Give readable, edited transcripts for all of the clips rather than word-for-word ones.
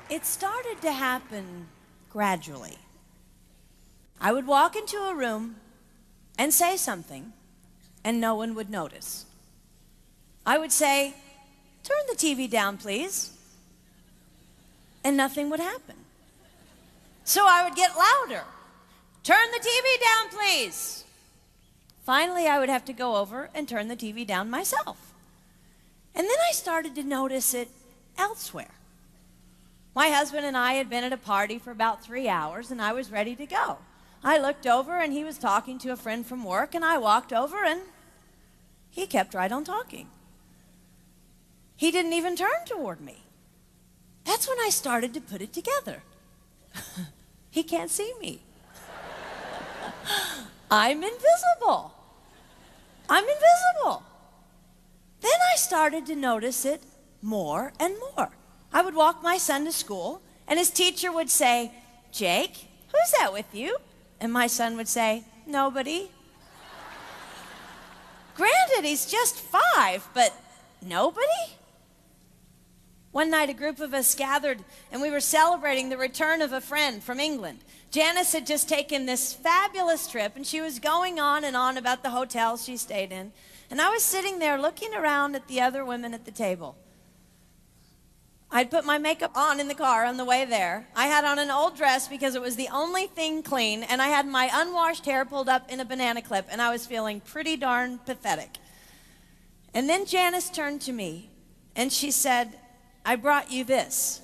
It started to happen gradually. I would walk into a room and say something, and no one would notice. I would say, "Turn the TV down, please," and nothing would happen. So I would get louder. "Turn the TV down, please." Finally, I would have to go over and turn the TV down myself. And then I started to notice it elsewhere. My husband and I had been at a party for about 3 hours, and I was ready to go. I looked over, and he was talking to a friend from work, and I walked over, and he kept right on talking. He didn't even turn toward me. That's when I started to put it together. He can't see me. I'm invisible. I'm invisible. Then I started to notice it more and more. I would walk my son to school, and his teacher would say, "Jake, who's that with you?" And my son would say, "Nobody." Granted, he's just 5, but nobody? One night, a group of us gathered, and we were celebrating the return of a friend from England. Janice had just taken this fabulous trip, and she was going on and on about the hotel she stayed in. And I was sitting there looking around at the other women at the table. I'd put my makeup on in the car on the way there. I had on an old dress because it was the only thing clean, and I had my unwashed hair pulled up in a banana clip, and I was feeling pretty darn pathetic. And then Janice turned to me, and she said, "I brought you this."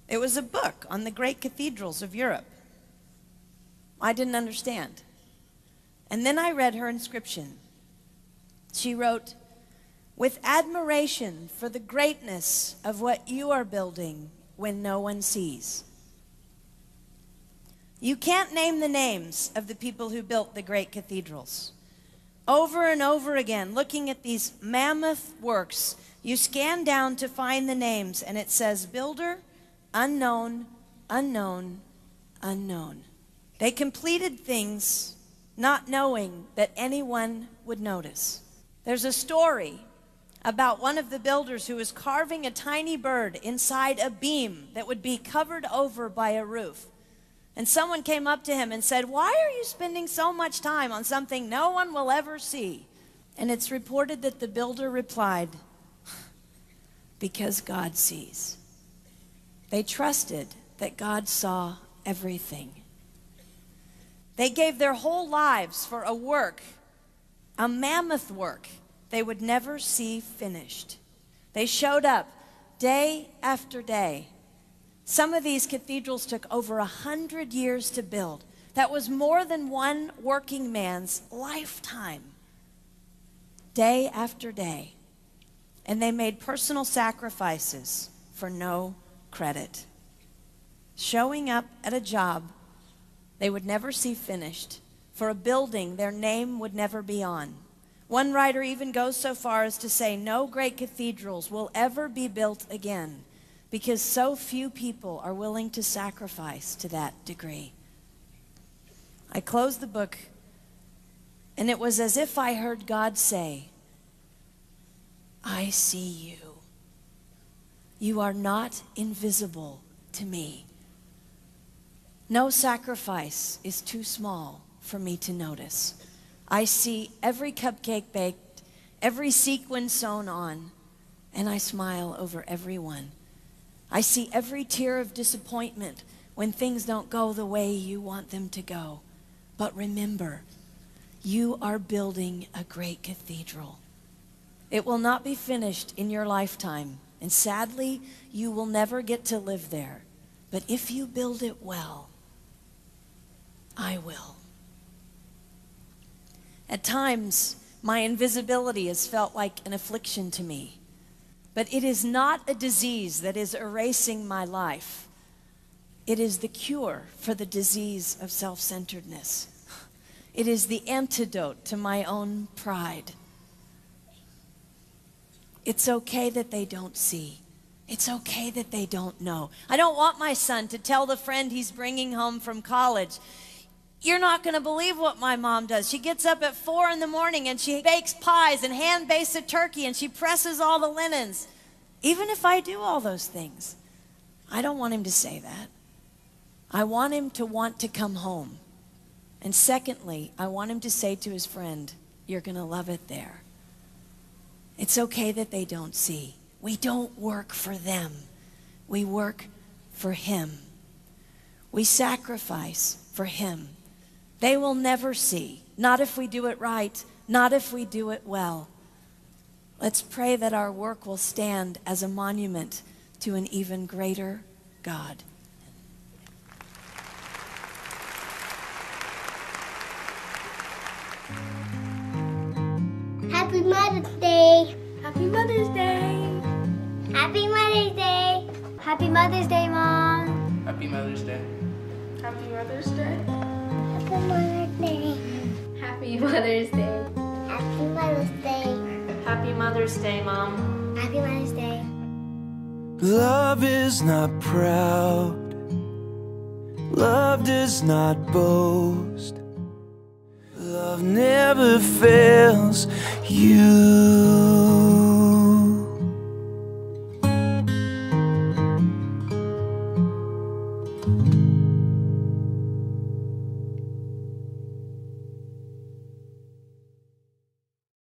It was a book on the great cathedrals of Europe. I didn't understand. And then I read her inscription. She wrote, "With admiration for the greatness of what you are building when no one sees." You can't name the names of the people who built the great cathedrals. Over and over again, looking at these mammoth works, you scan down to find the names, and it says, "Builder, unknown, unknown, unknown." They completed things not knowing that anyone would notice. There's a story about one of the builders who was carving a tiny bird inside a beam that would be covered over by a roof. And someone came up to him and said, "Why are you spending so much time on something no one will ever see?" And it's reported that the builder replied, "Because God sees." They trusted that God saw everything. They gave their whole lives for a work, a mammoth work they would never see finished. They showed up day after day. Some of these cathedrals took over 100 years to build. That was more than one working man's lifetime. Day after day. And they made personal sacrifices for no credit. Showing up at a job they would never see finished, for a building their name would never be on. One writer even goes so far as to say no great cathedrals will ever be built again, because so few people are willing to sacrifice to that degree. I closed the book, and it was as if I heard God say, "I see you. You are not invisible to me. No sacrifice is too small for me to notice. I see every cupcake baked, every sequin sewn on, and I smile over every one. I see every tear of disappointment when things don't go the way you want them to go. But remember, you are building a great cathedral. It will not be finished in your lifetime, and sadly, you will never get to live there. But if you build it well, I will." At times, my invisibility has felt like an affliction to me. But it is not a disease that is erasing my life. It is the cure for the disease of self-centeredness. It is the antidote to my own pride. It's okay that they don't see. It's okay that they don't know. I don't want my son to tell the friend he's bringing home from college, "You're not going to believe what my mom does. She gets up at 4 in the morning and she bakes pies and hand bakes a turkey and she presses all the linens." Even if I do all those things, I don't want him to say that. I want him to want to come home. And secondly, I want him to say to his friend, you're going to love it there. It's okay that they don't see. We don't work for them. We work for him. We sacrifice for him. They will never see. Not if we do it right. Not if we do it well. Let's pray that our work will stand as a monument to an even greater God. Happy Mother's Day. Happy Mother's Day. Happy Mother's Day. Happy Mother's Day, Mom. Happy Mother's Day. Happy Mother's Day. Happy Mother's Day. Happy Mother's Day. Happy Mother's Day. Happy Mother's Day, Mom. Happy Mother's Day. Love is not proud. Love does not boast. Love never fails you.